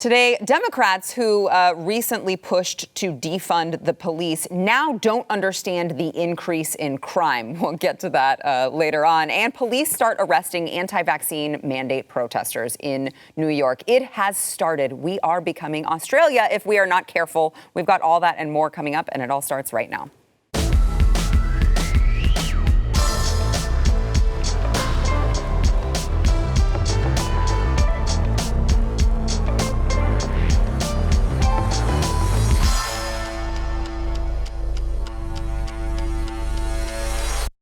Today, Democrats who recently pushed to defund the police now don't understand the increase in crime. We'll get to that later on. And police start arresting anti-vaccine mandate protesters in New York. It has started. We are becoming Australia if we are not careful. We've got all that and more coming up, and it all starts right now.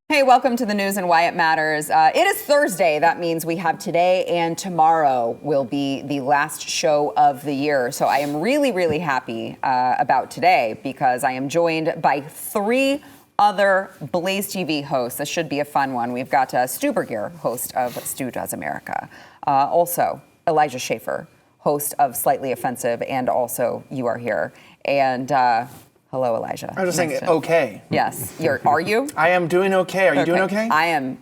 Hey, welcome to the news and why it matters. It is Thursday. That means we have today and tomorrow will be the last show of the year. So I am really, really happy about today because I am joined by three other BlazeTV hosts. This should be a fun one. We've got Stu Burgier, host of Stu Does America. Also, Elijah Schaefer, host of Slightly Offensive, and also You Are Here. And hello, Elijah. I was just saying, okay. Yes. Are you? I am doing okay. Are you doing okay? I am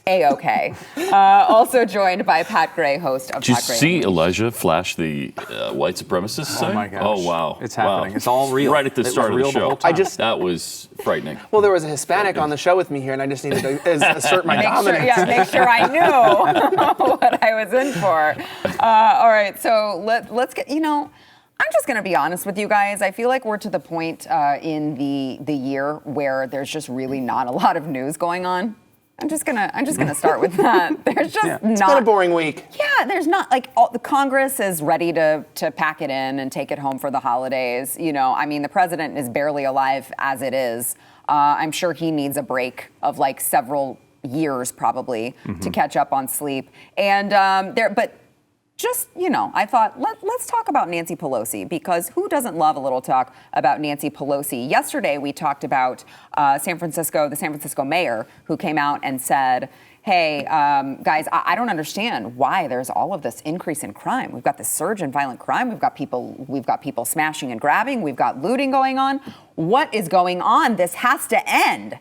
A-okay. Also joined by Pat Gray, host of Pat Gray. Did you see Elijah flash the white supremacist sign? Oh, my gosh. Oh, wow. It's happening. Wow. It's all real. Right at the start of the show. That was frightening. Well, there was a Hispanic on the show with me here, and I just needed to assert my dominance. Make sure I knew what I was in for. All right, so let's get, I'm just going to be honest with you guys. I feel like we're to the point in the year where there's just really not a lot of news going on. I'm just gonna start with that. There's just It's been a boring week. Yeah, there's not the Congress is ready to pack it in and take it home for the holidays. The president is barely alive as it is. I'm sure he needs a break of several years probably to catch up on sleep. And I thought, let's talk about Nancy Pelosi, because who doesn't love a little talk about Nancy Pelosi? Yesterday, we talked about the San Francisco mayor, who came out and said, hey, guys, I don't understand why there's all of this increase in crime. We've got this surge in violent crime. We've got people smashing and grabbing. We've got looting going on. What is going on? This has to end.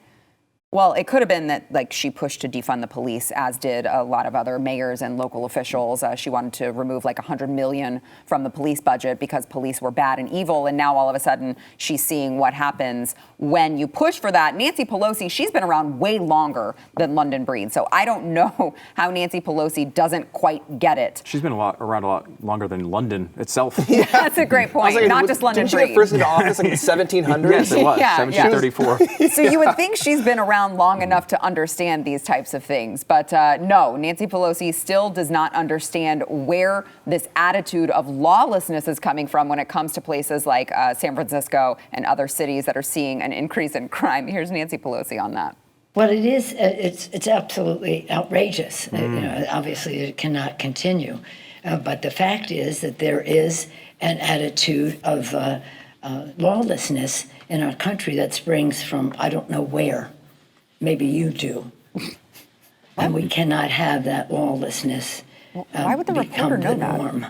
Well, it could have been that she pushed to defund the police, as did a lot of other mayors and local officials. She wanted to remove $100 million from the police budget because police were bad and evil. And now all of a sudden she's seeing what happens when you push for that. Nancy Pelosi, she's been around way longer than London Breed. So I don't know how Nancy Pelosi doesn't quite get it. She's been around a lot longer than London itself. Yeah. That's a great point. Not just London Breed. Didn't she get first into office in the 1700s? Yes, it was. 1734. So you would think she's been around long enough to understand these types of things. But no, Nancy Pelosi still does not understand where this attitude of lawlessness is coming from when it comes to places like San Francisco and other cities that are seeing an increase in crime. Here's Nancy Pelosi on that. Well, it is. It's absolutely outrageous. Obviously, it cannot continue. But the fact is that there is an attitude of lawlessness in our country that springs from I don't know where. Maybe you do. And we cannot have that lawlessness why would the reporter know norm.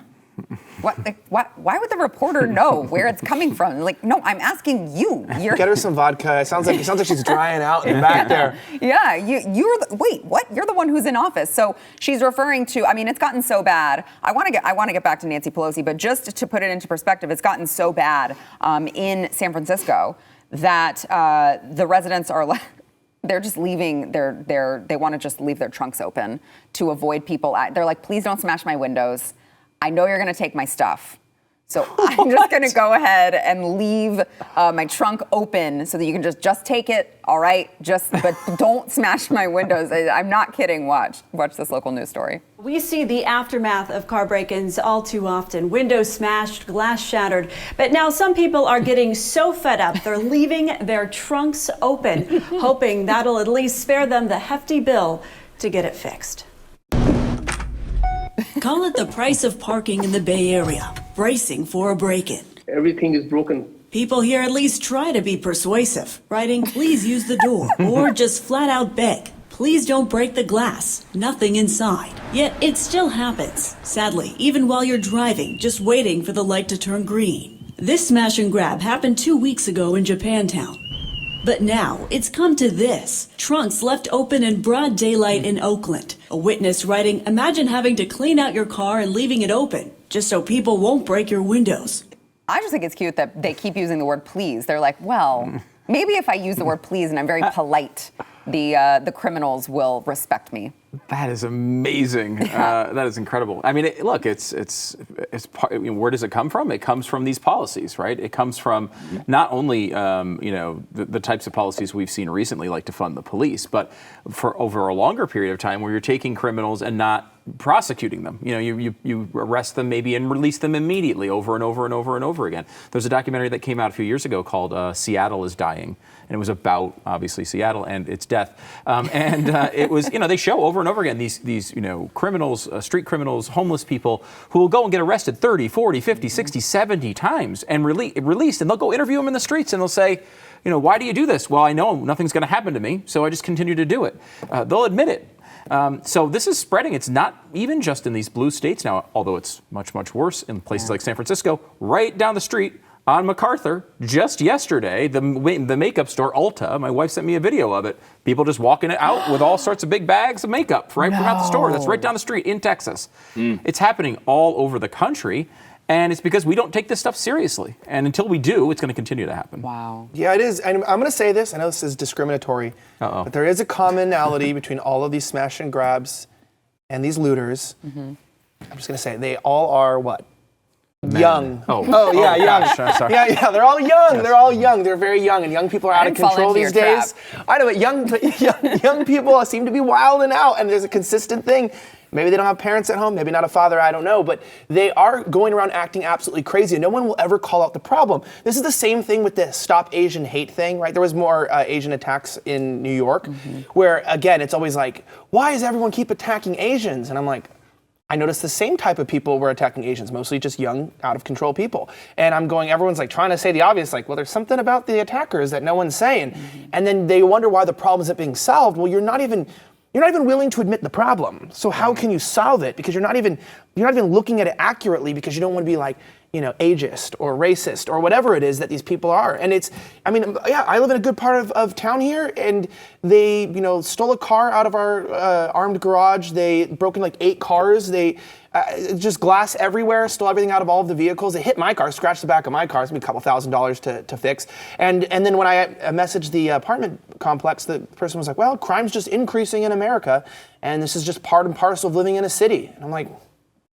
Why would the reporter know where it's coming from? No, I'm asking you. Get her some vodka. It sounds like she's drying out in the back there. Yeah, you're the one who's in office. So she's referring to. It's gotten so bad. I want to get back to Nancy Pelosi, but just to put it into perspective, it's gotten so bad in San Francisco that the residents are they're just leaving they want to just leave their trunks open to avoid people. They're like, please don't smash my windows. I know you're going to take my stuff. So I'm just going to go ahead and leave my trunk open so that you can just take it. All right. But don't smash my windows. I'm not kidding. Watch this local news story. We see the aftermath of car break-ins all too often. Windows smashed, glass shattered. But now some people are getting so fed up, they're leaving their trunks open, hoping that'll at least spare them the hefty bill to get it fixed. Call it the price of parking in the Bay Area, bracing for a break-in. Everything is broken. People here at least try to be persuasive, writing, please use the door, or just flat out beg, please don't break the glass, nothing inside. Yet it still happens, sadly, even while you're driving, just waiting for the light to turn green. This smash and grab happened 2 weeks ago in Japantown. But now it's come to this. Trunks left open in broad daylight in Oakland. A witness writing, imagine having to clean out your car and leaving it open just so people won't break your windows. I just think it's cute that they keep using the word please. They're like, well, maybe if I use the word please and I'm very polite, the criminals will respect me. That is amazing. That is incredible. I mean, look, it's part, I mean, where does it come from? It comes from these policies, right? It comes from not only the types of policies we've seen recently, like defund the police, but for over a longer period of time, where you're taking criminals and not prosecuting them. You arrest them maybe and release them immediately over and over and over and over again. There's a documentary that came out a few years ago called Seattle is Dying, and it was about obviously Seattle and its death. It was, they show over and over again these criminals, street criminals, homeless people who will go and get arrested 30, 40, 50, 60, 70 times and released, and they'll go interview them in the streets and they'll say, why do you do this? Well, I know nothing's going to happen to me, so I just continue to do it. They'll admit it. So this is spreading. It's not even just in these blue states now, although it's much, much worse in places like San Francisco. Right down the street on MacArthur, just yesterday, the makeup store, Ulta, my wife sent me a video of it. People just walking it out with all sorts of big bags of makeup from out the store. That's right down the street in Texas. It's happening all over the country. And it's because we don't take this stuff seriously. And until we do, it's going to continue to happen. Wow. Yeah, it is. And I'm going to say this. I know this is discriminatory. But there is a commonality between all of these smash and grabs and these looters. I'm just going to say they all are what? Men. Young. Yeah, young. Sorry. Yeah, they're all young. Yes. They're all young. They're very young. And young people are out of control these days. I know, but young people seem to be wilding out. And there's a consistent thing. Maybe they don't have parents at home, maybe not a father, I don't know, but they are going around acting absolutely crazy, and no one will ever call out the problem. This is the same thing with the Stop Asian Hate thing, right? There was more Asian attacks in New York, where, again, it's always like, why does everyone keep attacking Asians? And I'm like, I noticed the same type of people were attacking Asians, mostly just young, out of control people. And I'm going, everyone's like trying to say the obvious, like, well, there's something about the attackers that no one's saying. And then they wonder why the problem isn't being solved. Well, you're not even willing to admit the problem. So how can you solve it? Because you're not even looking at it accurately, because you don't want to be like, ageist or racist or whatever it is that these people are. And I live in a good part of town here, and they, stole a car out of our armed garage. They broke in like 8 cars. They just glass everywhere, stole everything out of all of the vehicles. They hit my car, scratched the back of my car. It's gonna be a couple $1,000s to fix. And then when I messaged the apartment complex, the person was like, well, crime's just increasing in America, and this is just part and parcel of living in a city. And I'm like,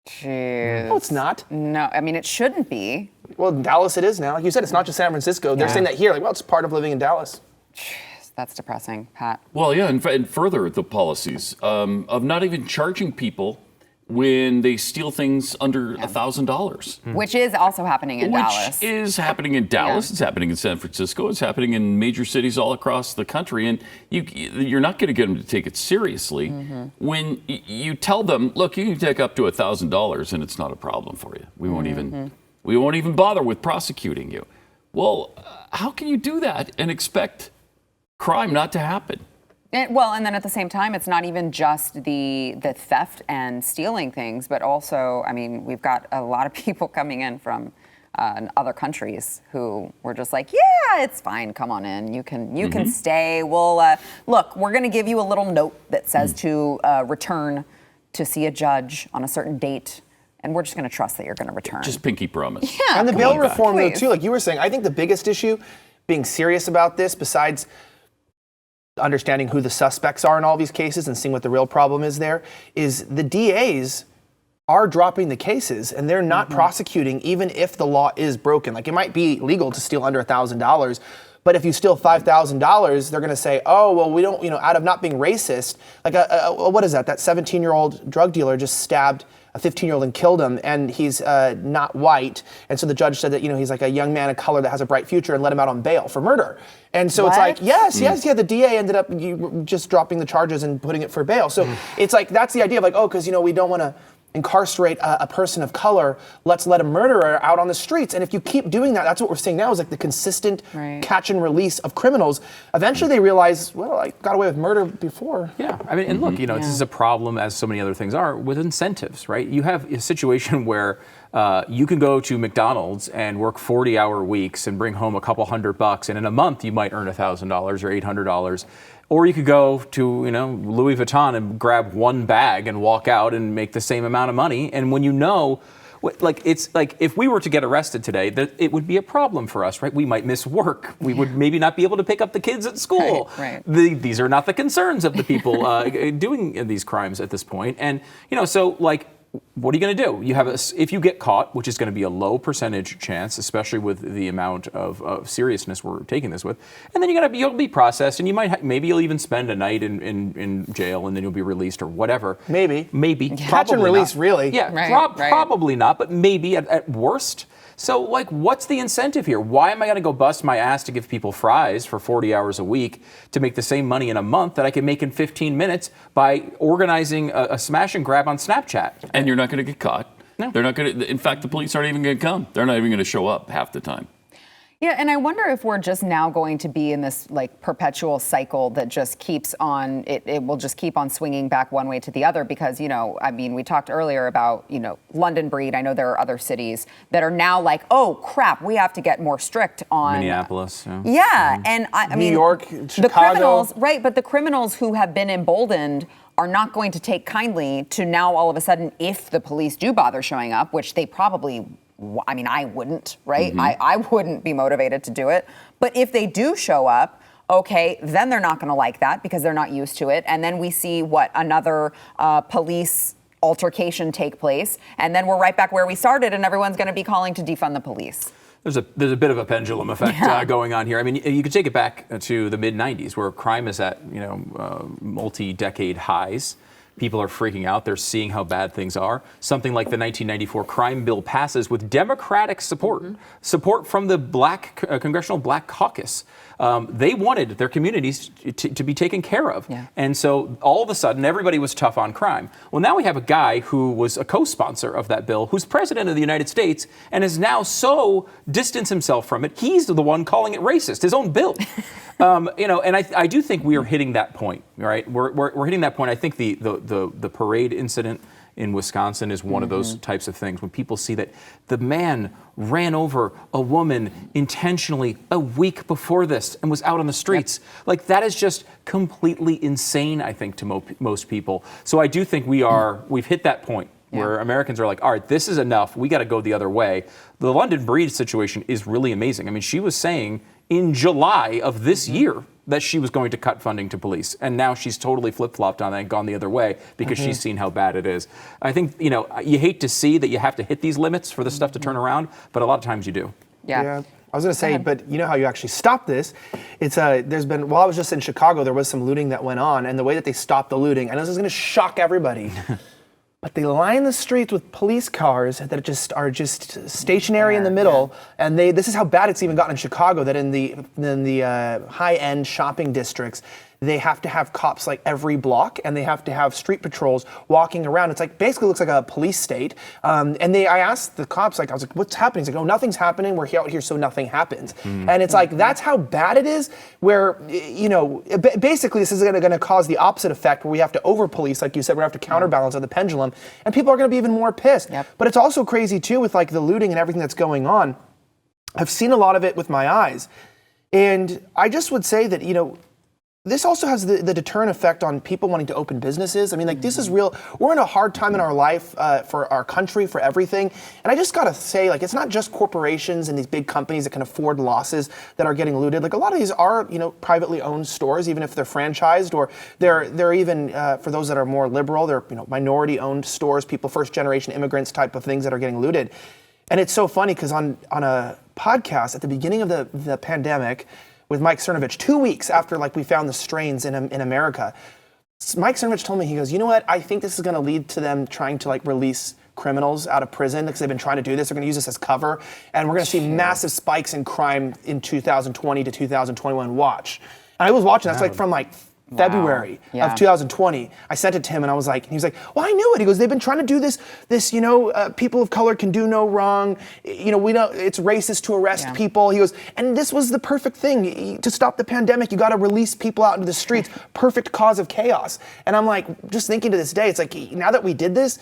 jeez. No, it's not. No, I mean, it shouldn't be. Well, in Dallas it is now. Like you said, it's not just San Francisco. They're saying that here, like, well, it's part of living in Dallas. Jeez, that's depressing, Pat. Well, yeah, and further the policies of not even charging people when they steal things under $1,000. Which is also happening in Dallas. Which is happening in Dallas. Yeah. It's happening in San Francisco. It's happening in major cities all across the country. And you're not going to get them to take it seriously when you tell them, look, you can take up to $1,000 and it's not a problem for you. We won't even bother with prosecuting you. Well, how can you do that and expect crime not to happen? And then at the same time, it's not even just the theft and stealing things, but also, I mean, we've got a lot of people coming in from other countries who were just like, yeah, it's fine, come on in, you can stay. We'll look, we're going to give you a little note that says to return to see a judge on a certain date, and we're just going to trust that you're going to return. Just pinky promise. Yeah, and the bail reform, though, please. too, like you were saying, I think the biggest issue, being serious about this, besides understanding who the suspects are in all these cases and seeing what the real problem is there, is the DAs are dropping the cases and they're not prosecuting even if the law is broken. Like, it might be legal to steal under $1,000, but if you steal $5,000, they're going to say, oh, well, we don't, out of not being racist, like, what is that? That 17-year-old drug dealer just stabbed a 15-year-old and killed him, and he's not white. And so the judge said that, he's like a young man of color that has a bright future, and let him out on bail for murder. And so it's like, yes, the DA ended up just dropping the charges and putting it for bail. So it's like, that's the idea of like, oh, because, we don't want to incarcerate a person of color, let's let a murderer out on the streets. And if you keep doing that, that's what we're seeing now, is like the consistent catch and release of criminals. Eventually they realize, well, I got away with murder before. Yeah, I mean, and look, this is a problem, as so many other things are, with incentives, right? You have a situation where you can go to McDonald's and work 40-hour weeks and bring home a couple $100, and in a month you might earn $1,000 or $800. Or you could go to, Louis Vuitton and grab one bag and walk out and make the same amount of money. And when it's like if we were to get arrested today, that it would be a problem for us, right? We might miss work. We would maybe not be able to pick up the kids at school. Right. These are not the concerns of the people doing these crimes at this point. And, so what are you going to do? You have if you get caught, which is going to be a low percentage chance, especially with the amount of seriousness we're taking this with, and then you'll be processed, and you maybe you'll even spend a night in jail, and then you'll be released or whatever. Maybe. Catch and release, really. Yeah, Right. probably not, but maybe at worst. So, what's the incentive here? Why am I going to go bust my ass to give people fries for 40 hours a week to make the same money in a month that I can make in 15 minutes by organizing a smash and grab on Snapchat? And you're not going to get caught. No. They're not going to. In fact, the police aren't even going to come. They're not even going to show up half the time. Yeah, and I wonder if we're just now going to be in this perpetual cycle that just keeps on, it will just keep on swinging back one way to the other because, we talked earlier about, London breed. I know there are other cities that are now like, oh, crap, we have to get more strict on. Minneapolis. Yeah, and I mean. New York, Chicago. The criminals, right, but the criminals who have been emboldened are not going to take kindly to now all of a sudden, if the police do bother showing up, which they probably I wouldn't, right? Mm-hmm. I wouldn't be motivated to do it. But if they do show up, okay, then they're not going to like that because they're not used to it. And then we see another police altercation take place. And then we're right back where we started and everyone's going to be calling to defund the police. There's a bit of a pendulum effect going on here. I mean, you could take it back to the mid-'90s where crime is at, multi-decade highs. People are freaking out. They're seeing how bad things are. Something like the 1994 crime bill passes with Democratic support, support from the Congressional Black Caucus. They wanted their communities to be taken care of. Yeah. And so all of a sudden, everybody was tough on crime. Well, now we have a guy who was a co-sponsor of that bill, who's president of the United States, and has now so distanced himself from it. He's the one calling it racist, his own bill. And I do think we are hitting that point, right? We're hitting that point. I think the parade incident in Wisconsin is one of those types of things when people see that the man ran over a woman intentionally a week before this and was out on the streets. Yep. That is just completely insane, I think, to most people. So I do think we've hit that point where Americans are like, all right, this is enough. We got to go the other way. The London breed situation is really amazing. I mean, she was saying in July of this year that she was going to cut funding to police. And now she's totally flip-flopped on that and gone the other way because she's seen how bad it is. I think, you hate to see that you have to hit these limits for the stuff to turn around, but a lot of times you do. Yeah. I was going to say, but you know how you actually stop this? It's there's been, while I was just in Chicago, there was some looting that went on, and the way that they stopped the looting, and this is going to shock everybody, but they line the streets with police cars that are just stationary in the middle, and this is how bad it's even gotten in Chicago, that in the high-end shopping districts, they have to have cops every block, and they have to have street patrols walking around. It's basically looks like a police state. And I asked the cops, I was like, what's happening? He's like, oh, nothing's happening. We're out here so nothing happens. And it's that's how bad it is, where, basically this is going to cause the opposite effect where we have to over-police, like you said, we have to counterbalance on the pendulum, and people are going to be even more pissed. Yep. But it's also crazy, too, with the looting and everything that's going on. I've seen a lot of it with my eyes. And I just would say that, this also has the deterrent effect on people wanting to open businesses. I mean, this is real. We're in a hard time in our life for our country, for everything. And I just got to say, it's not just corporations and these big companies that can afford losses that are getting looted. A lot of these are, privately owned stores, even if they're franchised, or they're even, for those that are more liberal, they're, minority owned stores, people, first generation immigrants type of things that are getting looted. And it's so funny because on a podcast at the beginning of the pandemic, with Mike Cernovich, 2 weeks after we found the strains in America, Mike Cernovich told me, he goes, you know what, I think this is going to lead to them trying to release criminals out of prison because they've been trying to do this. They're going to use this as cover, and we're going to see massive spikes in crime in 2020 to 2021. Watch. And I was watching, that's from February of 2020. I sent it to him and he was like, well, I knew it. He goes, they've been trying to do this, people of color can do no wrong. We know it's racist to arrest people. He goes, and this was the perfect thing to stop the pandemic. You got to release people out into the streets. Perfect cause of chaos. And I'm just thinking to this day, it's now that we did this,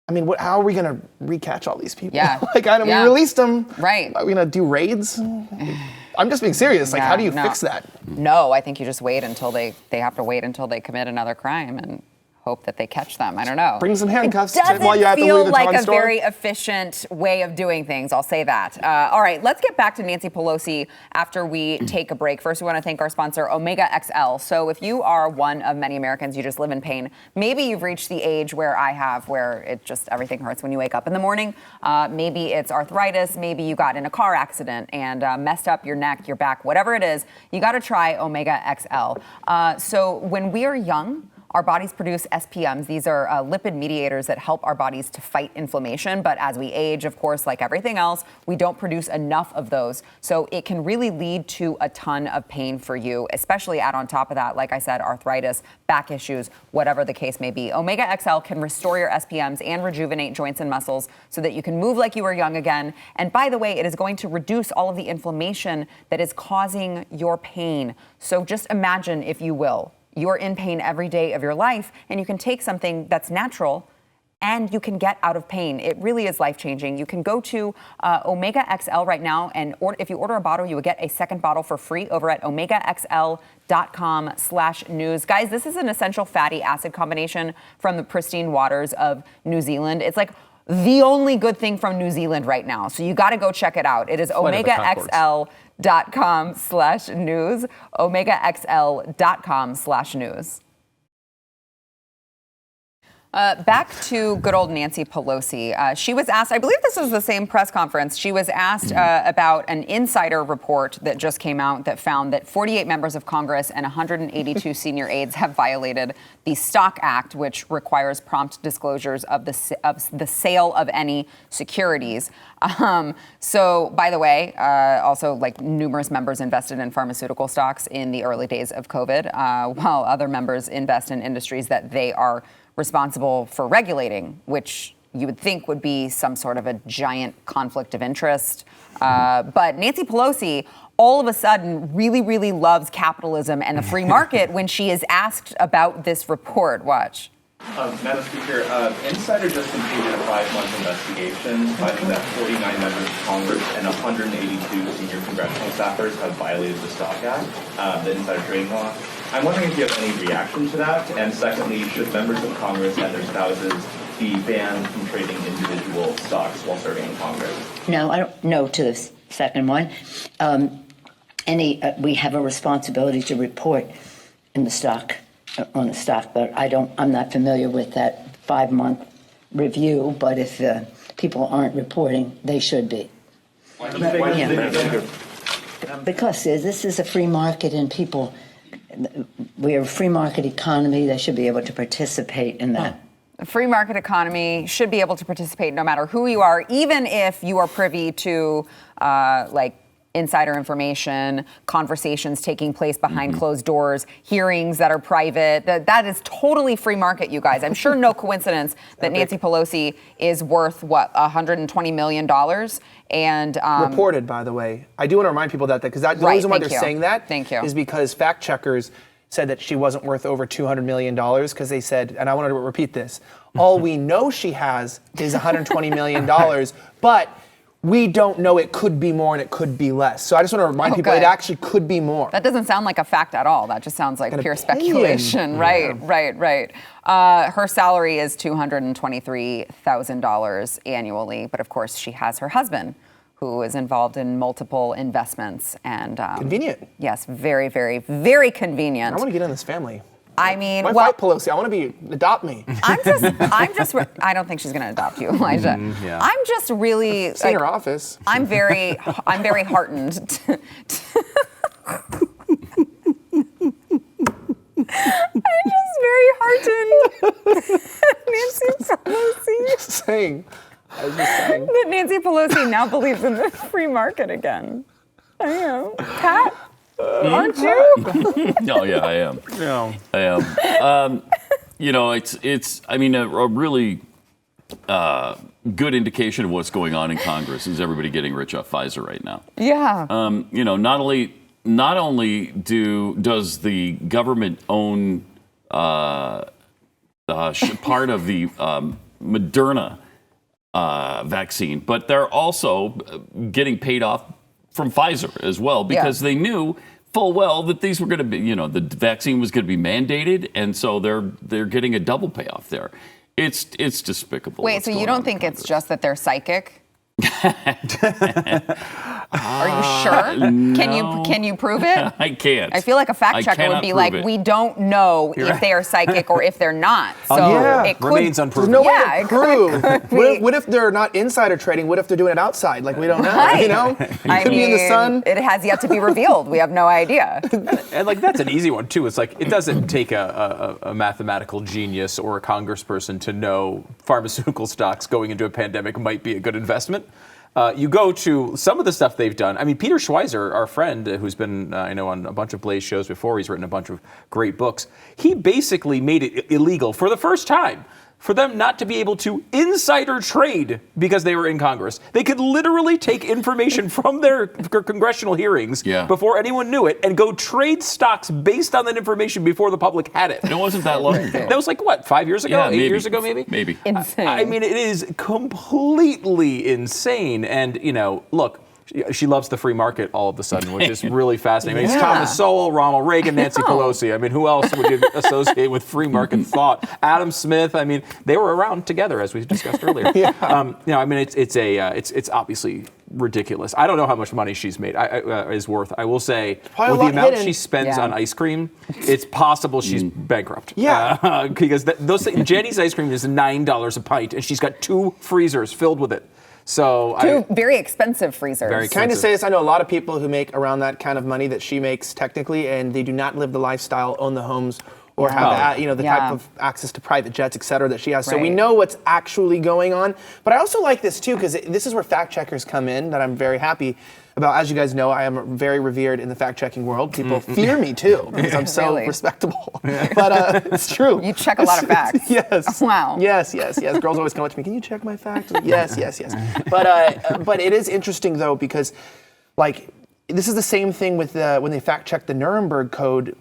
I mean, how are we going to recatch all these people? Yeah. We released them. Right. Are we going to do raids? I'm just being serious. Like, how do you fix that? No, I think you just wait until they have to wait until they commit another crime and hope that they catch them. I don't know. Bring some handcuffs It while you have to leave the doesn't feel like a store. very efficient way of doing things. I'll say that. All right, let's get back to Nancy Pelosi after we take a break. First, we want to thank our sponsor, Omega XL. So if you are one of many Americans, you just live in pain. Maybe you've reached the age where I have, where it just everything hurts when you wake up in the morning. Maybe it's arthritis. Maybe you got in a car accident and messed up your neck, your back, whatever it is. You got to try Omega XL. So when we are young, our bodies produce SPMs. These are lipid mediators that help our bodies to fight inflammation. But as we age, of course, like everything else, we don't produce enough of those. So it can really lead to a ton of pain for you, especially add on top of that, like I said, arthritis, back issues, whatever the case may be. Omega XL can restore your SPMs and rejuvenate joints and muscles so that you can move like you were young again. And by the way, it is going to reduce all of the inflammation that is causing your pain. So just imagine, if you will, you're in pain every day of your life, and you can take something that's natural and you can get out of pain. It really is life-changing. You can go to Omega XL right now, and if you order a bottle, you will get a second bottle for free over at omegaxl.com/news. Guys, this is an essential fatty acid combination from the pristine waters of New Zealand. It's like the only good thing from New Zealand right now. So you got to go check it out. It is omegaxl.com/news, omegaxl.com/news. Back to good old Nancy Pelosi. She was asked, I believe this was the same press conference, she was asked about an insider report that just came out that found that 48 members of Congress and 182 senior aides have violated the Stock Act, which requires prompt disclosures of the sale of any securities. So, by the way, also like numerous members invested in pharmaceutical stocks in the early days of COVID, while other members invest in industries that they are responsible for regulating, which you would think would be some sort of a giant conflict of interest. But Nancy Pelosi all of a sudden really, really loves capitalism and the free market when she is asked about this report. Watch. Madam Speaker, Insider just completed a 5-month investigation finding that 49 members of Congress and 182 senior congressional staffers have violated the Stock Act, the insider trading law. I'm wondering if you have any reaction to that, and secondly, should members of Congress and their spouses be banned from trading individual stocks while serving in Congress? No, I don't know to the second one. We have a responsibility to report in the stock, on the stock, but I'm not familiar with that 5-month review, but if people aren't reporting, they should be. Why do you think Because this is a free market and people, we're a free market economy, they should be able to participate in that. The free market economy should be able to participate no matter who you are, even if you are privy to insider information, conversations taking place behind closed doors, hearings that are private. That is totally free market, you guys. I'm sure no coincidence that Nancy Pelosi is worth, $120 million? And reported, by the way. I do want to remind people that because the reason why they're saying that is because fact checkers said that she wasn't worth over $200 million because they said, and I want to repeat this, all we know she has is $120 million, but we don't know, it could be more and it could be less. So I just want to remind people it actually could be more. That doesn't sound like a fact at all. That just sounds like pure speculation. Right. Her salary is $223,000 annually, but of course she has her husband who is involved in multiple investments and convenient. Yes, very, very, very convenient. I want to get in this family. I mean, fight Pelosi. I want to adopt me. I don't think she's going to adopt you, Elijah. I'm just really. Seen her office. I'm very heartened. I'm just very heartened. Nancy Pelosi. I was just saying. That Nancy Pelosi now believes in the free market again. I am. Pat? Aren't you? No, yeah, I am. No. I am. It's a really good indication of what's going on in Congress is everybody getting rich off Pfizer right now. Yeah. Not only does the government own part of the Moderna vaccine, but they're also getting paid off from Pfizer as well because they knew full well that these were going to be, the vaccine was going to be mandated, and so they're getting a double payoff there. It's despicable. Wait, so you don't think it's just that they're psychic? Are you sure? No. Can you prove it? I can't. I feel like a fact checker would be like, we don't know if they are psychic or if they're not. So it could, remains unproven. There's no way to prove. Could What if they're not insider trading? What if they're doing it outside? Like, we don't know. Right. It could be in the sun. It has yet to be revealed. We have no idea. And like that's an easy one too. It's like it doesn't take a mathematical genius or a congressperson to know pharmaceutical stocks going into a pandemic might be a good investment. You go to some of the stuff they've done. I mean, Peter Schweizer, our friend, who's been, I know, on a bunch of Blaze shows before, he's written a bunch of great books. He basically made it illegal for the first time for them not to be able to insider trade because they were in Congress. They could literally take information from their congressional hearings before anyone knew it and go trade stocks based on that information before the public had it. And it wasn't that long ago. That was like, what, 5 years ago? Yeah, 8 years ago, maybe? Maybe. Insane. I mean, it is completely insane. And, look, she loves the free market all of a sudden, which is really fascinating. I mean, it's Thomas Sowell, Ronald Reagan, Nancy Pelosi. I mean, who else would you associate with free market thought? Adam Smith. I mean, they were around together, as we discussed earlier. I mean, it's obviously ridiculous. I don't know how much money she's made is worth. I will say, with the amount she spends on ice cream, it's possible she's bankrupt. Because Jenny's ice cream is $9 a pint, and she's got 2 freezers filled with it. So Two very expensive freezers. Very Kind of say this, I know a lot of people who make around that kind of money that she makes technically, and they do not live the lifestyle, own the homes, or have the type of access to private jets, et cetera, that she has. So we know what's actually going on. But I also like this too, because this is where fact checkers come in, that I'm very happy about. As you guys know, I am very revered in the fact-checking world. People fear me too, because I'm so respectable. But it's true. You check a lot of facts. Yes. Wow. Yes. Girls always come up to me, can you check my facts? Yes. But it is interesting though, because like this is the same thing with when they fact-checked the Nuremberg Code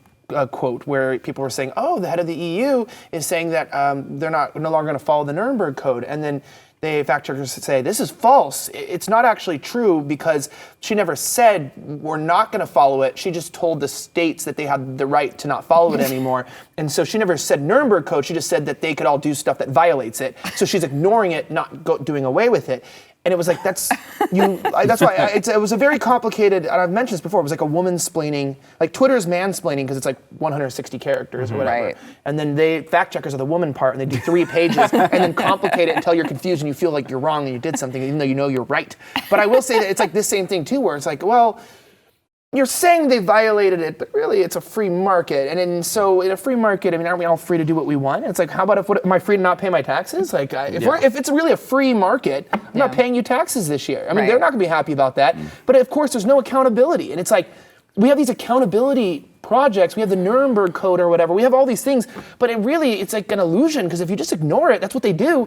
quote, where people were saying, oh, the head of the EU is saying that they're no longer going to follow the Nuremberg Code. And then the fact checkers say, this is false. It's not actually true, because she never said we're not going to follow it. She just told the states that they had the right to not follow it anymore. And so she never said Nuremberg Code. She just said that they could all do stuff that violates it. So she's ignoring it, not doing away with it. And it was like, that's why it was a very complicated, and I've mentioned this before, it was like a woman-splaining, like Twitter's mansplaining, because it's like 160 characters or whatever. Right. And then fact checkers are the woman part, and they do 3 pages, and then complicate it until you're confused and you feel like you're wrong and you did something, even though you know you're right. But I will say that it's like this same thing too, where it's like, well, you're saying they violated it, but really it's a free market. And so in a free market, I mean, aren't we all free to do what we want? It's like, how about am I free to not pay my taxes? Like, if it's really a free market, I'm not paying you taxes this year. I mean, they're not going to be happy about that. But of course, there's no accountability. And it's like, we have these accountability projects. We have the Nuremberg Code or whatever. We have all these things, but it's like an illusion, because if you just ignore it, that's what they do.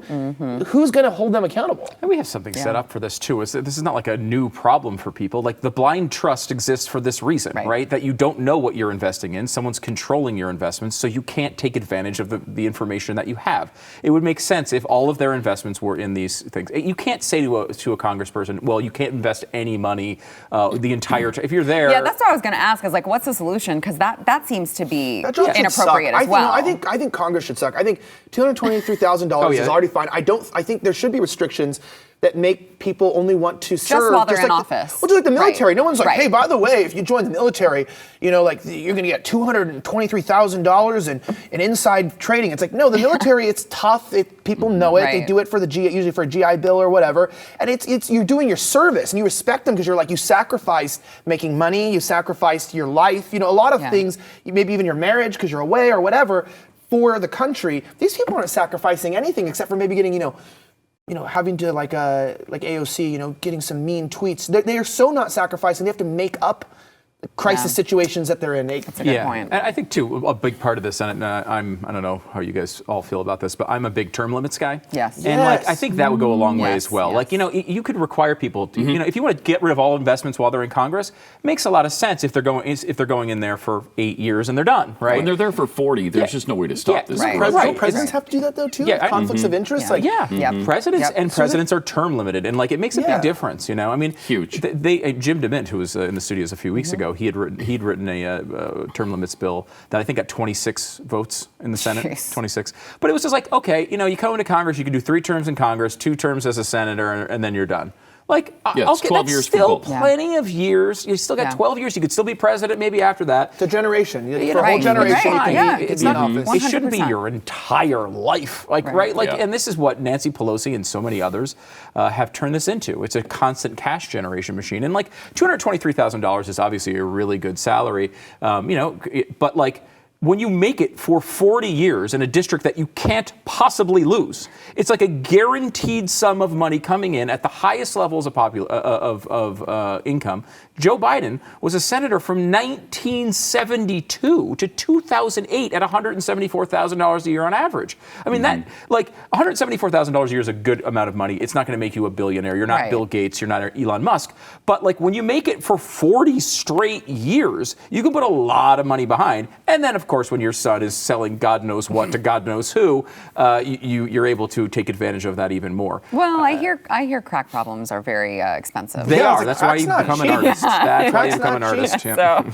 Who's going to hold them accountable? And we have something set up for this too. This is not like a new problem for people. Like, the blind trust exists for this reason, right? That you don't know what you're investing in. Someone's controlling your investments, so you can't take advantage of the information that you have. It would make sense if all of their investments were in these things. You can't say to a congressperson, well, you can't invest any money the entire time. If you're there. Yeah, that's what I was going to ask, is like, what's the solution? Because that seems to be inappropriate as well. I think Congress should suck. I think $223,000 is already fine. I think there should be restrictions that make people only want to serve. Just while they're in office. Well, just like the military. No one's like, hey, by the way, if you join the military, like you're going to get $223,000 in inside trading. It's like, no, the military, it's tough. People know it. They do it for usually for a GI Bill or whatever. And you're doing your service, and you respect them because you sacrificed making money, you sacrificed your life, a lot of things, maybe even your marriage because you're away or whatever, for the country. These people aren't sacrificing anything except for maybe getting, having to like AOC, getting some mean tweets. They are so not sacrificing. They have to make up crisis situations that they're in. That's a good point. And I think too, a big part of this, and I don't know how you guys all feel about this, but I'm a big term limits guy. Yes. And like, I think that would go a long way as well. Yes. Like, you could require people to, if you want to get rid of all investments while they're in Congress, it makes a lot of sense if they're going in there for 8 years and they're done, right? When they're there for 40, there's just no way to stop this. Right. Don't presidents have to do that though too? Yeah, Conflicts of interest? Presidents are term limited, and like it makes a big difference, I mean, huge. Jim DeMint, who was in the studios a few weeks ago, he'd written a term limits bill that I think got 26 votes in the Senate. Jeez. 26. But it was just like, okay, you come into Congress, you can do 3 terms in Congress, 2 terms as a senator, and then you're done. Like, it's 12 that's years for still both. plenty of years. You still got 12 years. You could still be president maybe after that. It's a generation. For a Right. whole generation, Right. you Yeah. can be It's in not. office. It shouldn't be 100%. your entire life, right? Like, and this is what Nancy Pelosi and so many others have turned this into. It's a constant cash generation machine, and like $223,000 is obviously a really good salary, but like, when you make it for 40 years in a district that you can't possibly lose, it's like a guaranteed sum of money coming in at the highest levels of income. Joe Biden was a senator from 1972 to 2008 at $174,000 a year on average. I mean, that like $174,000 a year is a good amount of money. It's not going to make you a billionaire. You're not Bill Gates. You're not Elon Musk. But like when you make it for 40 straight years, you can put a lot of money behind. And then, of course, when your son is selling God knows what to God knows who, you're able to take advantage of that even more. Well, I hear crack problems are very expensive. They are. like, That's why you become an artist. That's why you become an artist. So,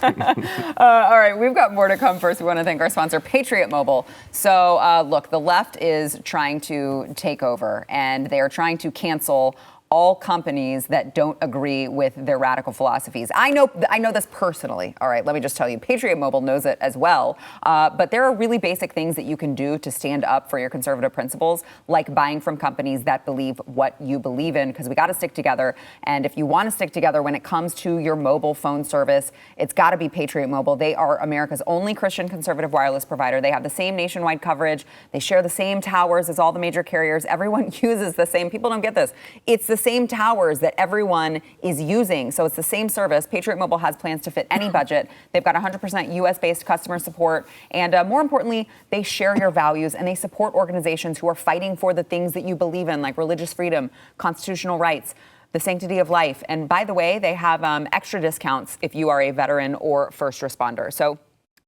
all right, we've got more to come. First, we want to thank our sponsor, Patriot Mobile. So, look, the left is trying to take over, and they are trying to cancel all companies that don't agree with their radical philosophies. I know this personally. All right, let me just tell you, Patriot Mobile knows it as well. But there are really basic things that you can do to stand up for your conservative principles, like buying from companies that believe what you believe in, because we got to stick together. And if you want to stick together when it comes to your mobile phone service, it's got to be Patriot Mobile. They are America's only Christian conservative wireless provider. They have the same nationwide coverage. They share the same towers as all the major carriers. Everyone uses the same. People don't get this. It's the same towers that everyone is using. So it's the same service. Patriot Mobile has plans to fit any budget. They've got 100% US-based customer support. And more importantly, they share your values and they support organizations who are fighting for the things that you believe in, like religious freedom, constitutional rights, the sanctity of life. And by the way, they have extra discounts if you are a veteran or first responder. So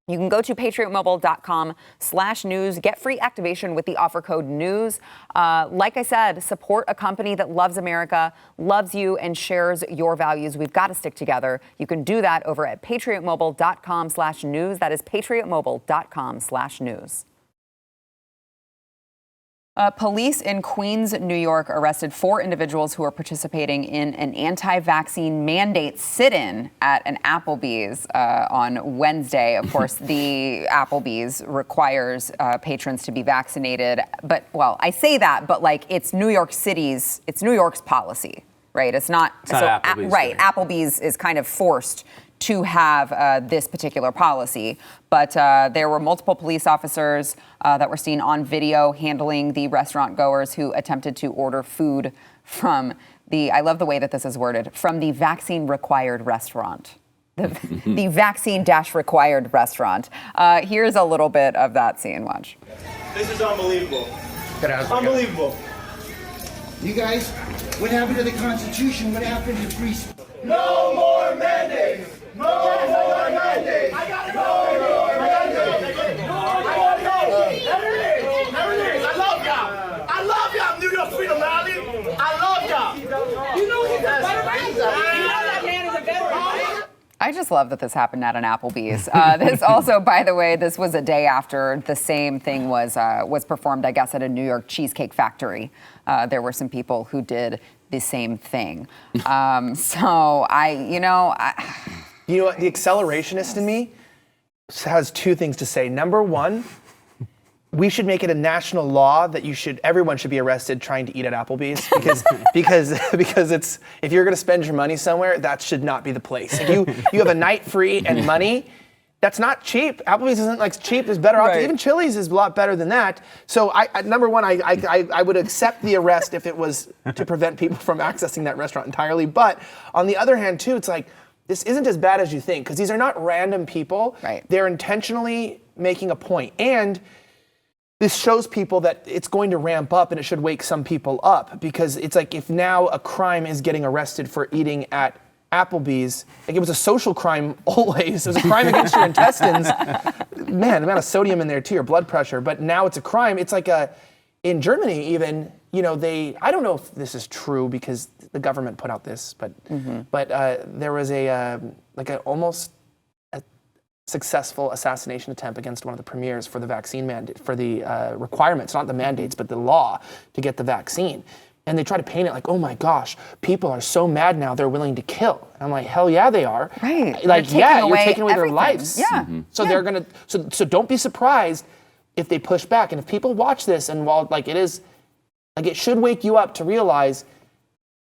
you can go to patriotmobile.com/news, get free activation with the offer code NEWS. Like I said, support a company that loves America, loves you, and shares your values. We've got to stick together. You can do that over at patriotmobile.com/news. That is patriotmobile.com/news. Police in Queens, New York, arrested 4 individuals who are participating in an anti-vaccine mandate sit-in at an Applebee's on Wednesday. Of course, the Applebee's requires patrons to be vaccinated. But, well, I say that, but like it's New York's policy, right? It's not Applebee's. Right. Applebee's is kind of forced to have this particular policy. But there were multiple police officers that were seen on video handling the restaurant goers who attempted to order food from I love the way that this is worded, from the vaccine-required restaurant. The vaccine-required restaurant. Here's a little bit of that scene. Watch. This is unbelievable. Unbelievable. You guys, what happened to the Constitution? What happened to free speech? No more mandates! No more mandates! I gotta go! There it is! I love y'all! I love y'all, New York Freedom Rally! I love y'all! You know he's a veteran? You know that man is a veteran. I just love that this happened at an Applebee's. This also, by the way, this was a day after the same thing was performed, I guess, at a New York cheesecake factory. There were some people who did the same thing. You know what? The accelerationist in me has 2 things to say. Number 1, we should make it a national law that everyone should be arrested trying to eat at Applebee's because it's, if you're going to spend your money somewhere, that should not be the place. If you have a night free and money, that's not cheap. Applebee's isn't like cheap. There's better options. Even Chili's is a lot better than that. So number 1, I would accept the arrest if it was to prevent people from accessing that restaurant entirely. But on the other hand, too, it's like, this isn't as bad as you think, because these are not random people. Right. They're intentionally making a point. And this shows people that it's going to ramp up, and it should wake some people up, because it's like if now a crime is getting arrested for eating at Applebee's, like it was a social crime always. It was a crime against your intestines. Man, the amount of sodium in there too, your blood pressure. But now it's a crime. It's like in Germany even, I don't know if this is true because the government put out this, but there was almost a successful assassination attempt against one of the premiers for the vaccine mandate, for the requirements, not the mandates, but the law to get the vaccine. And they try to paint it like, oh my gosh, people are so mad now they're willing to kill. And I'm like, hell yeah, they are. Right. Like, you're taking away their lives. Yeah. So they're gonna. So don't be surprised if they push back. And if people watch this, and while it should wake you up to realize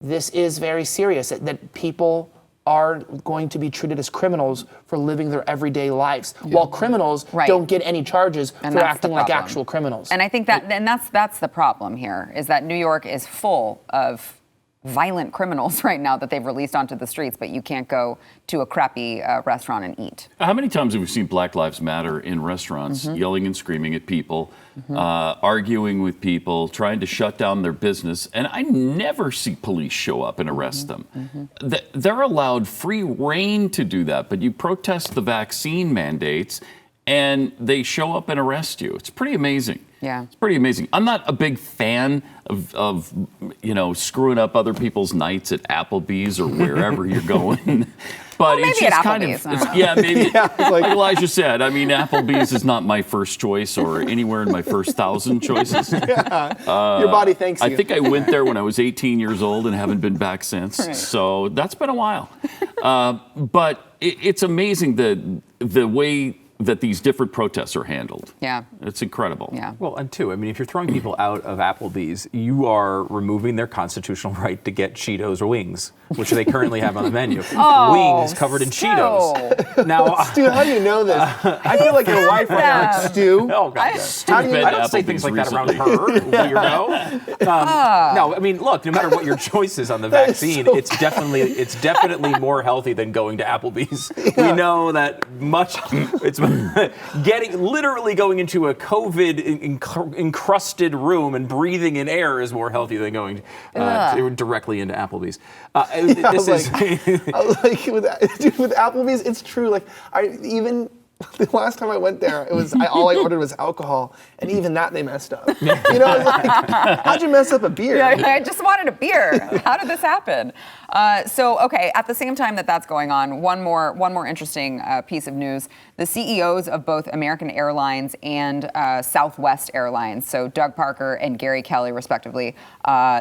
this is very serious. That people are going to be treated as criminals for living their everyday lives, while criminals don't get any charges for acting like actual criminals. And I think that's the problem here, is that New York is full of violent criminals right now that they've released onto the streets, but you can't go to a crappy restaurant and eat. How many times have we seen Black Lives Matter in restaurants, yelling and screaming at people, arguing with people, trying to shut down their business, and I never see police show up and arrest them. They're allowed free reign to do that, but you protest the vaccine mandates and they show up and arrest you. It's pretty amazing. Yeah. It's pretty amazing. I'm not a big fan of screwing up other people's nights at Applebee's or wherever you're going. But maybe it's just at kind Applebee's, of, maybe. Like Elijah said, I mean, Applebee's is not my first choice or anywhere in my first 1,000 choices. Your body thanks you. I think I went there when I was 18 years old and haven't been back since. Right. So that's been a while. But it's amazing the way that these different protests are handled. Yeah. It's incredible. Yeah. Well, and two, I mean, if you're throwing people out of Applebee's, you are removing their constitutional right to get Cheetos or wings, which they currently have on the menu. Wings covered in Cheetos. Now, Stu, how do you know this? I feel like your wife right now, Stu. Oh, God. I don't say things like that around her, weirdo. No, I mean, look, no matter what your choice is on the vaccine, it's definitely more healthy than going to Applebee's. Yeah. We know that it's literally going into a COVID encrusted room and breathing in air is more healthy than going directly into Applebee's. With Applebee's, it's true. Like the last time I went there, all I ordered was alcohol, and even that they messed up. How'd you mess up a beer? Yeah, I just wanted a beer. How did this happen? At the same time that's going on, one more interesting piece of news: the CEOs of both American Airlines and Southwest Airlines, so Doug Parker and Gary Kelly, respectively,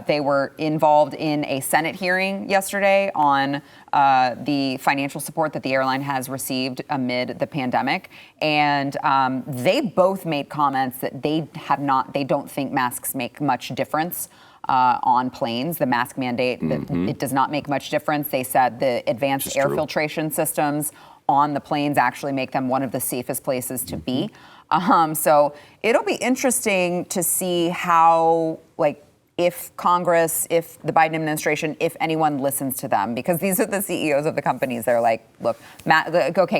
they were involved in a Senate hearing yesterday on the financial support that the airline has received amid the pandemic, and they both made comments that they don't think masks make much difference on planes. The mask mandate, it does not make much difference. They said the advanced air filtration systems on the planes actually make them one of the safest places to be. So it'll be interesting to see how, if Congress, if the Biden administration, if anyone listens to them, because these are the CEOs of the companies. They're like, look,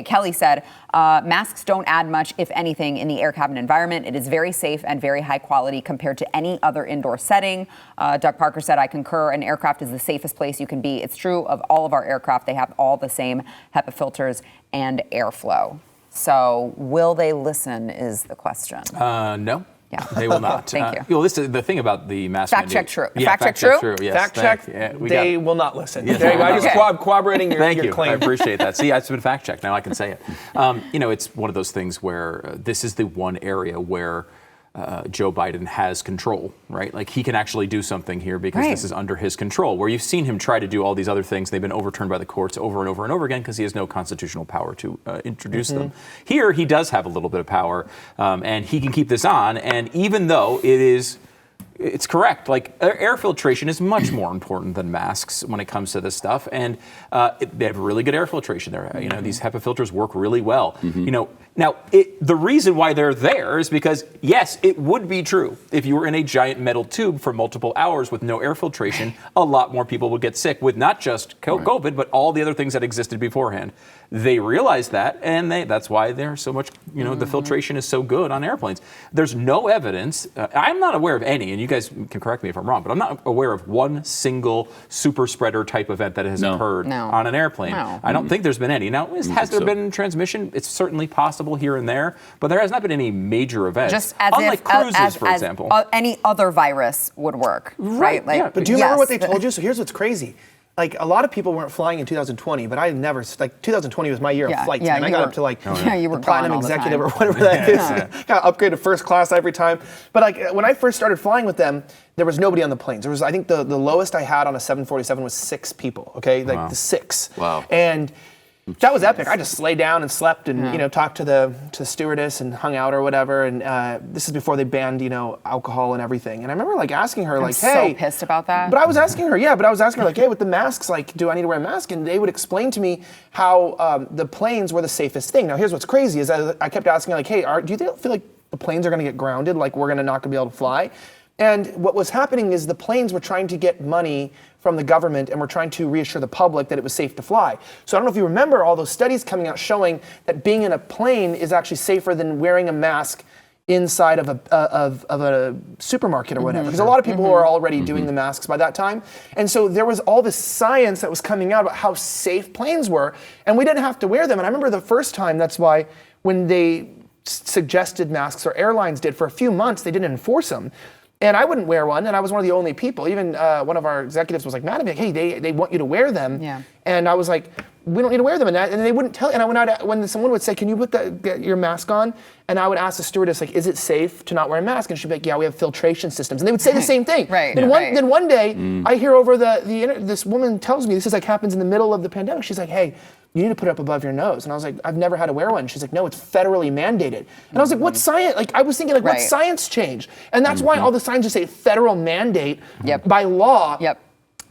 Kelly said, masks don't add much, if anything, in the air cabin environment. It is very safe and very high quality compared to any other indoor setting. Doug Parker said, I concur, an aircraft is the safest place you can be. It's true of all of our aircraft. They have all the same HEPA filters and airflow. So will they listen is the question. No. Yeah. They will not. Thank you. This is the thing about the mask fact mandate. Check true. Yeah, fact check true. Yes, fact check. They will not listen. Yes. There you go. I just corroborating your Thank you. claim. I appreciate that. See, it's been fact checked. Now I can say it. It's one of those things where this is the one area where Joe Biden has control, right? Like he can actually do something here because this is under his control. Where you've seen him try to do all these other things, they've been overturned by the courts over and over and over again because he has no constitutional power to introduce them. Here, he does have a little bit of power, and he can keep this on. And even though it is it's correct. Like air filtration is much more important than masks when it comes to this stuff, and they have really good air filtration there. You know, these HEPA filters work really well. You know, now the reason why they're there is because yes, it would be true if you were in a giant metal tube for multiple hours with no air filtration, a lot more people would get sick with not just COVID, but all the other things that existed beforehand. They realized that, and that's why there's so much. You know, the filtration is so good on airplanes. There's no evidence. I'm not aware of any, and you guys can correct me if I'm wrong, but I'm not aware of one single super spreader type event that has occurred on an airplane. I don't think there's been any. Now, has there been transmission? It's certainly possible here and there, but there has not been any major events. Just as unlike cruises, for example. Any other virus would work, right? Like, but do you remember what they told you? So here's what's crazy. Like, a lot of people weren't flying in 2020, but I never, 2020 was my year of flights, and I got up to you were the platinum executive or whatever that is. Got upgraded to first class every time. But like, when I first started flying with them, there was nobody on the planes. There was, I think the lowest I had on a 747 was 6 people, okay? Like the 6. Wow. And that was epic. I just lay down and slept and, talked to the stewardess and hung out or whatever. And this is before they banned, alcohol and everything. And I remember asking her, hey. So pissed about that. But I was asking her, hey, with the masks, do I need to wear a mask? And they would explain to me how the planes were the safest thing. Now, here's what's crazy is I kept asking, hey, do you feel like the planes are going to get grounded? Like we're not going to be able to fly? And what was happening is the planes were trying to get money from the government and were trying to reassure the public that it was safe to fly. So I don't know if you remember all those studies coming out showing that being in a plane is actually safer than wearing a mask inside of a supermarket or whatever. Because a lot of people were already doing the masks by that time. And so there was all this science that was coming out about how safe planes were, and we didn't have to wear them. And I remember the first time, that's why when they suggested masks, or airlines did, for a few months, they didn't enforce them. And I wouldn't wear one, and I was one of the only people. Even one of our executives was mad at me, hey, they want you to wear them. Yeah. And I was like, we don't need to wear them. And they wouldn't tell. And I went out, when someone would say, can you get your mask on? And I would ask the stewardess, is it safe to not wear a mask? And she'd be like, yeah, we have filtration systems. And they would say the same thing. Then one day, I hear over this woman tells me, this is happens in the middle of the pandemic. She's like, hey, you need to put it up above your nose. And I was like, I've never had to wear one. She's like, no, it's federally mandated. And I was like, what science? I was thinking, what science changed? And that's why all the signs just say federal mandate by law.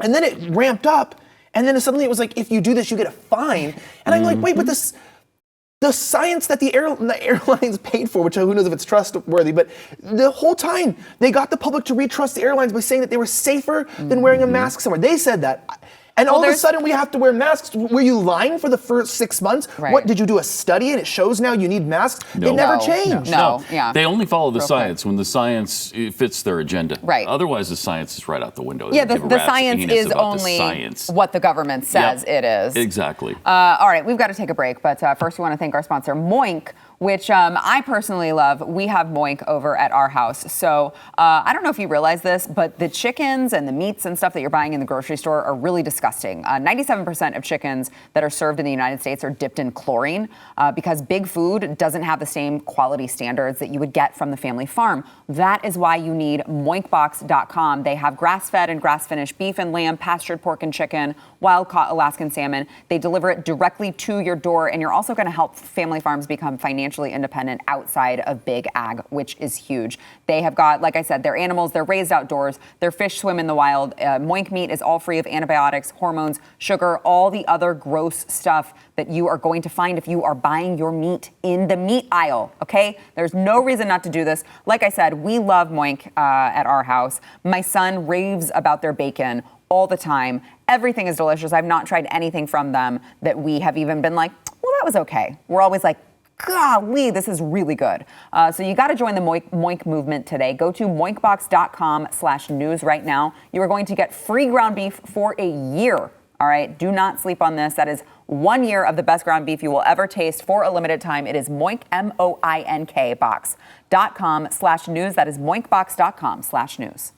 And then it ramped up. And then suddenly it was like, if you do this, you get a fine. And I'm like, wait, but the science that the airlines paid for, which who knows if it's trustworthy, but the whole time they got the public to retrust the airlines by saying that they were safer than wearing a mask somewhere. They said that. And all of a sudden we have to wear masks. Were you lying for the first 6 months? What, did you do a study and it shows now you need masks? No. They never changed. No. They only follow the science when the science fits their agenda. Otherwise, the science is right out the window. Yeah, the science is only what the government says it is. Exactly. All right, we've got to take a break, but first we want to thank our sponsor, Moink, which I personally love. We have Moink over at our house. So I don't know if you realize this, but the chickens and the meats and stuff that you're buying in the grocery store are really disgusting. 97% of chickens that are served in the United States are dipped in chlorine because big food doesn't have the same quality standards that you would get from the family farm. That is why you need moinkbox.com. They have grass-fed and grass-finished beef and lamb, pastured pork and chicken, wild-caught Alaskan salmon. They deliver it directly to your door, and you're also going to help family farms become financially independent outside of big ag, which is huge. They have got, like I said, their animals, they're raised outdoors, their fish swim in the wild. Moink meat is all free of antibiotics, hormones, sugar, all the other gross stuff that you are going to find if you are buying your meat in the meat aisle, okay? There's no reason not to do this. Like I said, we love Moink at our house. My son raves about their bacon all the time. Everything is delicious. I've not tried anything from them that we have even been like, well, that was okay. We're always like, golly, this is really good. So you got to join the Moink movement today. Go to moinkbox.com/news right now. You are going to get free ground beef for a year. All right, do not sleep on this. That is 1 year of the best ground beef you will ever taste for a limited time. It is Moink, MOINK box.com/news. That is moinkbox.com/news.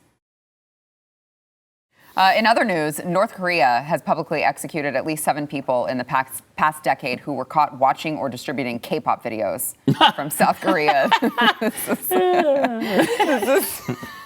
In other news, North Korea has publicly executed at least 7 people in the past decade who were caught watching or distributing K-pop videos from South Korea.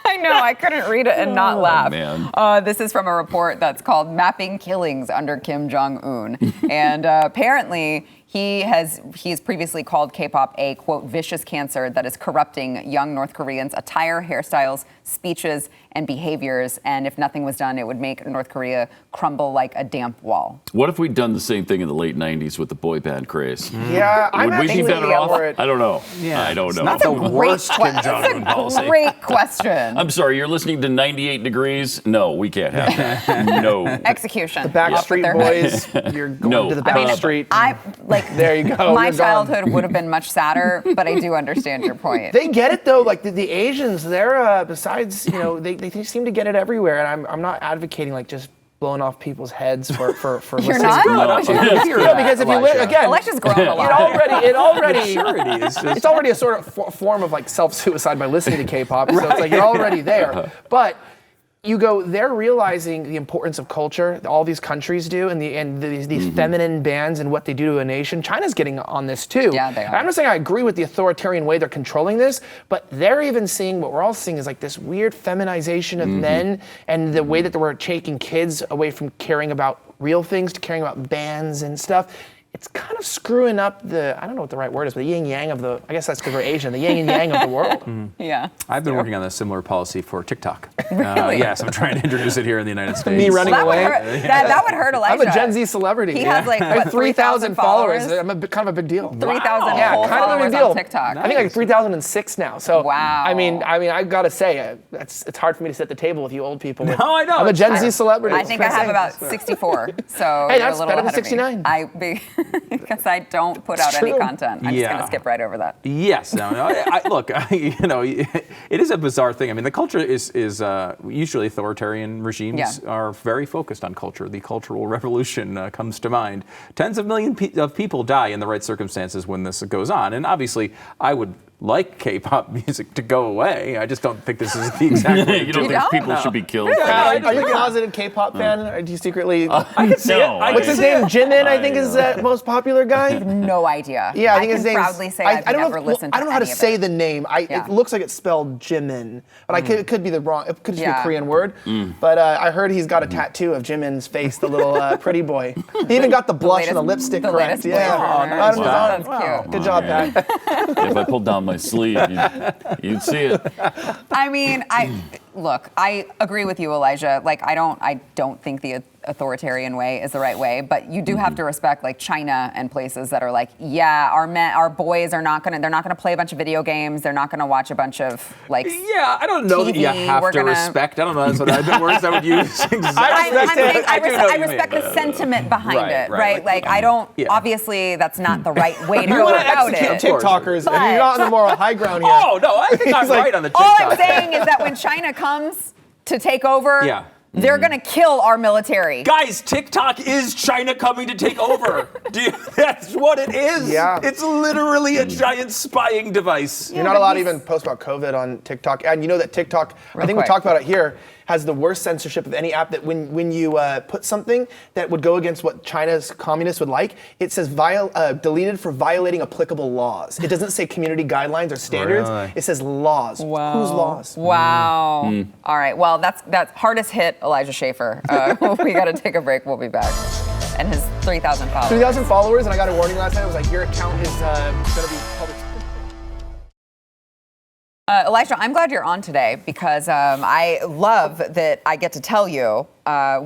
I know. I couldn't read it and not laugh. Man. This is from a report that's called Mapping Killings Under Kim Jong-un. And apparently, he has previously called K-pop a, quote, vicious cancer that is corrupting young North Koreans' attire, hairstyles, speeches, and behaviors. And if nothing was done, it would make North Korea crumble like a damp wall. What if we'd done the same thing in the late 90s with the boy band craze? Yeah, I'm Would we be actually better off? for it. I don't know. Yeah, I don't know. Not the worst Kim Jong-un policy. That's a great question. I'm sorry, you're listening to 98 Degrees? No, we can't have that. No. Execution. The Backstreet Boys, you're going to the Backstreet. There you go. My childhood would have been much sadder, but I do understand your point. They get it though. Like the Asians, they're besides, they seem to get it everywhere. And I'm not advocating like just blowing off people's heads for You're listening. not? No, because if you again, Alicia's grown a lot. It's already a sort of form of like self-suicide by listening to K-pop. So it's like you're already there. But you go, they're realizing the importance of culture. All these countries do, and these feminine bands and what they do to a nation. China's getting on this too. Yeah, they are. And I'm not saying I agree with the authoritarian way they're controlling this, but they're even seeing what we're all seeing is like this weird feminization of men and the way that we're taking kids away from caring about real things to caring about bands and stuff. It's kind of screwing up I don't know what the right word is, but the yin yang of I guess that's because we're Asian, the yin and yang of the world. Yeah. I've been working on a similar policy for TikTok. Really? Yes, I'm trying to introduce it here in the United States. Me running away. That would hurt Elijah. I'm a Gen Z celebrity. He has like, I have what, 3,000 followers. I'm kind of a big deal. 3,000 Yeah, whole kind of a followers big deal. on TikTok. I think like 3,006 now. So wow. I mean, I gotta say, it's hard for me to sit at the table with you old people. No, I know. I'm a Gen Z celebrity. I think I have about 64. So hey, you're that's a little better than ahead of 69. Because I don't put out any content. I'm just going to skip right over that. Yes. No. Look, it is a bizarre thing. I mean, the culture is usually authoritarian regimes are very focused on culture. The Cultural Revolution comes to mind. Tens of millions of people die in the right circumstances when this goes on. And obviously, I would like K-pop music to go away. I just don't think this is the exact way. You don't think people should be killed? Are you a closeted K-pop fan? Or do you secretly? I can see it. What's his name? Jimin, I think, is the most popular guy. I have no idea. Yeah, I think his can name. proudly say I've never listened to I don't know how to any of say it. the name. It looks like it's spelled Jimin, but it could be the wrong. It could just be a Korean word. But I heard he's got a tattoo of Jimin's face, the little pretty boy. He even got the blush and the lipstick correct. That's cute. Good job, Pat. If I pulled down my sleeve, you'd see it. I mean, I agree with you, Elijah. Like, I don't think the authoritarian way is the right way, but you do have to respect like China and places that are like, our boys are they're not gonna play a bunch of video games. They're not gonna watch a bunch of like. Yeah, I don't know TV. that you have to respect. I don't know. That's what the words I would use. Exactly. I respect the sentiment behind it, right? Like I don't. Obviously, that's not the right way to go about it. TikTokers, and you're not on the moral high ground here. Oh no, I think I'm right on the TikTok. All I'm saying is that when China comes to take over, they're going to kill our military. Guys, TikTok is China coming to take over. That's what it is. Yeah. It's literally a giant spying device. You're not allowed to even post about COVID on TikTok. And you know that TikTok, I think we talked about it here, has the worst censorship of any app. That when you put something that would go against what China's communists would like, it says deleted for violating applicable laws. It doesn't say community guidelines or standards. Really? It says laws. Wow. Whose laws? Wow. All right. Well, that's hardest hit Elijah Schaefer. We got to take a break. We'll be back. And his 3,000 followers. 3,000 followers, and I got a warning last night. It was like, your account is going to be public. Elijah, I'm glad you're on today because I love that I get to tell you.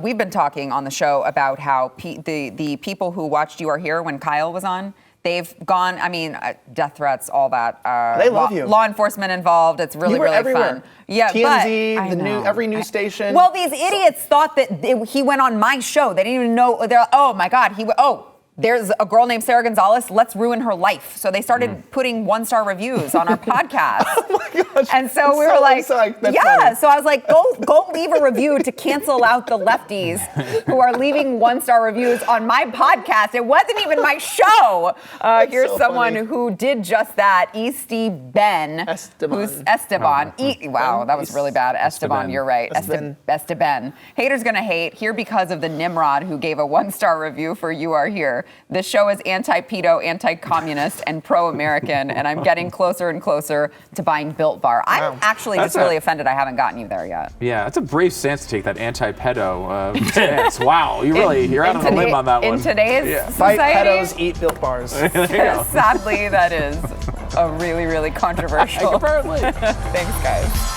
We've been talking on the show about how the people who watched You Are Here when Kyle was on, they've gone, death threats, all that. They love you. Law enforcement involved. It's really, really everywhere. fun. Yeah, TMZ, every news station. Well, these idiots thought that he went on my show. They didn't even know. They're, oh my God, there's a girl named Sarah Gonzalez. Let's ruin her life. So they started putting 1-star reviews on our podcast. Oh my gosh. And so we were like, funny. So I was like, go leave a review to cancel out the lefties who are leaving 1-star reviews on my podcast. It wasn't even my show. Here's so someone funny. who did just that. Esteban. Who's Esteban. Wow, that was really bad. Esteban, you're right. Esteban. Haters gonna hate. Here because of the Nimrod who gave a 1-star review for You Are Here. Twitter. This show is anti-pedo, anti-communist, and pro-American, and I'm getting closer and closer to buying Built Bar. I'm actually just really offended I haven't gotten you there yet. Yeah, that's a brave stance to take, that anti-pedo stance. Wow, you're out on a limb on that one. In today's Fight society, pedos, eat Built Bars. sadly, that is a really, really controversial. Apparently. Thanks, guys.